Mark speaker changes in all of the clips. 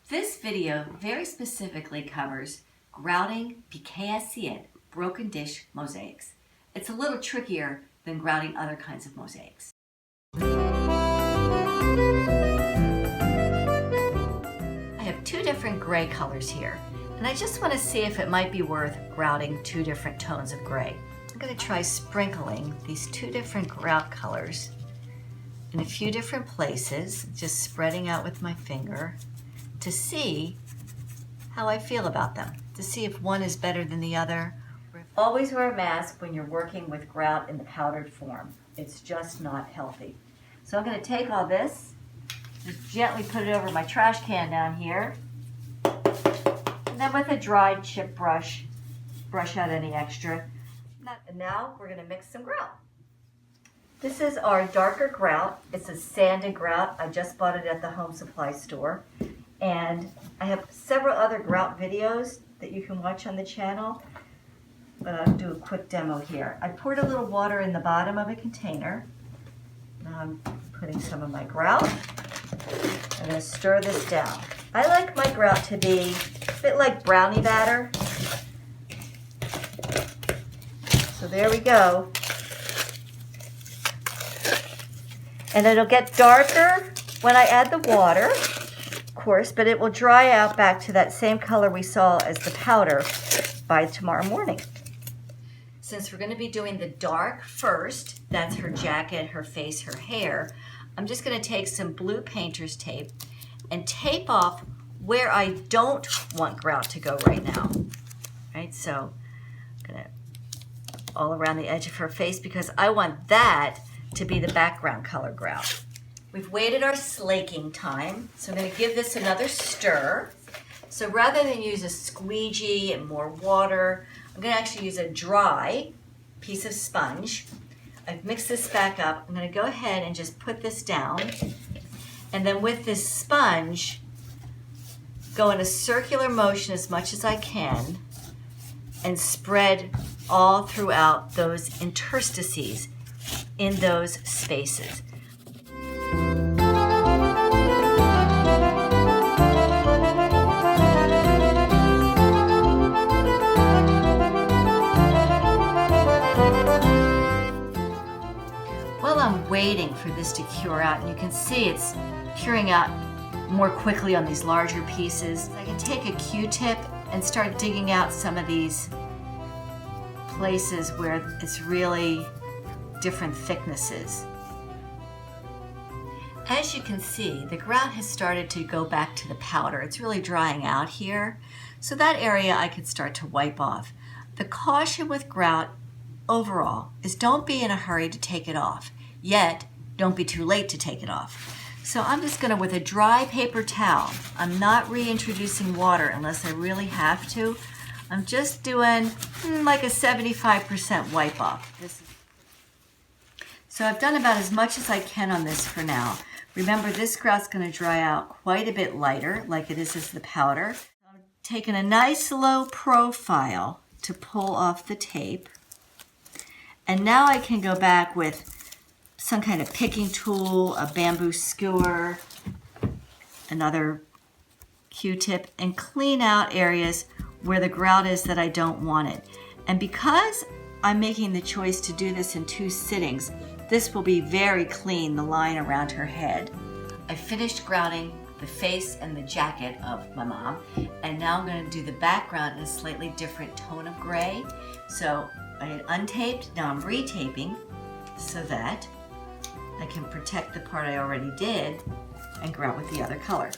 Speaker 1: This video very specifically covers grouting Picassette broken dish mosaics. It's a little trickier than grouting other kinds of mosaics. I have two different gray colors here, and I just want to see if it might be worth grouting two different tones of gray. I'm going to try sprinkling these two different grout colors in a few different places, just spreading out with my finger to see how I feel about them, to see if one is better than the other. Always wear a mask when you're working with grout in the powdered form. It's just not healthy. So I'm going to take all this, just gently put it over my trash can down here, and then with a dried chip brush, brush out any extra. And now we're going to mix some grout. This is our darker grout. It's a sanded grout. I just bought it at the home supply store. And I have several other grout videos that you can watch on the channel, but I'll do a quick demo here. I poured a little water in the bottom of a container. Now I'm putting some of my grout. I'm going to stir this down. I like my grout to be a bit like brownie batter. So there we go. And it'll get darker when I add the water, of course, but it will dry out back to that same color we saw as the powder by tomorrow morning. Since we're going to be doing the dark first, that's her jacket, her face, her hair, I'm just going to take some blue painter's tape and tape off where I don't want grout to go right now. Right, so I'm going to all around the edge of her face because I want that to be the background color grout. We've waited our slaking time, so I'm going to give this another stir. So rather than use a squeegee and more water, I'm going to actually use a dry piece of sponge. I've mixed this back up. I'm going to go ahead and just put this down. And then with this sponge, go in a circular motion as much as I can and spread all throughout those interstices in those spaces. While I'm waiting for this to cure out, and you can see it's curing out more quickly on these larger pieces, I can take a Q-tip and start digging out some of these places where it's really different thicknesses. As you can see, the grout has started to go back to the powder. It's really drying out here. So that area I could start to wipe off. The caution with grout overall is don't be in a hurry to take it off, yet don't be too late to take it off. So I'm just going to, with a dry paper towel, I'm not reintroducing water unless I really have to. I'm just doing like a 75% wipe off. So I've done about as much as I can on this for now. Remember, this grout's going to dry out quite a bit lighter, like it is as the powder. I'm taking a nice low profile to pull off the tape. And now I can go back with some kind of picking tool, a bamboo skewer, another Q-tip, and clean out areas where the grout is that I don't want it. And because I'm making the choice to do this in 2 sittings, this will be very clean, the line around her head. I finished grouting the face and the jacket of my mom, and now I'm going to do the background in a slightly different tone of gray. So I had untaped, now I'm retaping so that I can protect the part I already did and grout with the other color.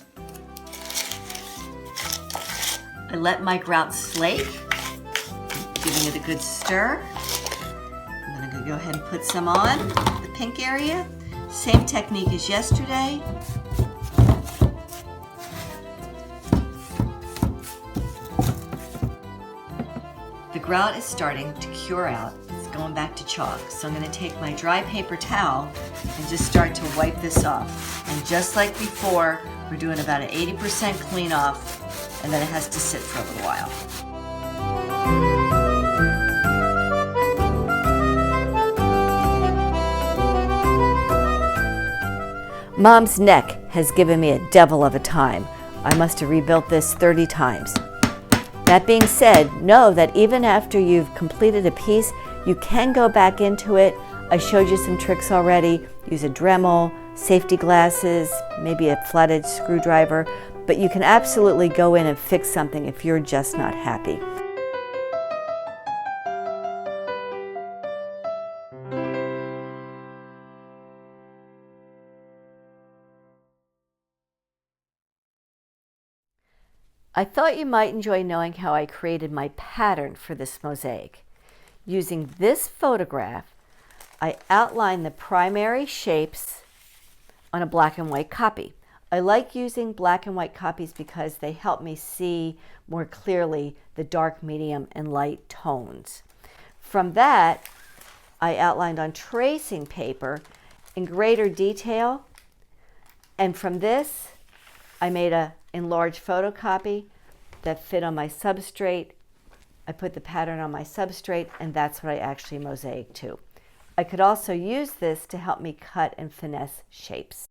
Speaker 1: I let my grout slake, giving it a good stir. I'm going to go ahead and put some on the pink area. Same technique as yesterday. The grout is starting to cure out. It's going back to chalk. So I'm going to take my dry paper towel and just start to wipe this off. And just like before, we're doing about an 80% clean off, and then it has to sit for a little while. Mom's neck has given me a devil of a time. I must have rebuilt this 30 times. That being said, know that even after you've completed a piece, you can go back into it. I showed you some tricks already. Use a Dremel, safety glasses, maybe a flathead screwdriver, but you can absolutely go in and fix something if you're just not happy. I thought you might enjoy knowing how I created my pattern for this mosaic. Using this photograph, I outlined the primary shapes on a black and white copy. I like using black and white copies because they help me see more clearly the dark, medium, and light tones. From that, I outlined on tracing paper in greater detail, and from this, I made a enlarged photocopy that fit on my substrate. I put the pattern on my substrate, and that's what I actually mosaic to. I could also use this to help me cut and finesse shapes.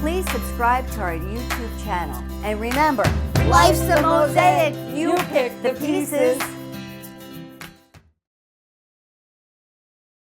Speaker 1: Please subscribe to our YouTube channel. And remember, life's a mosaic. You pick the pieces.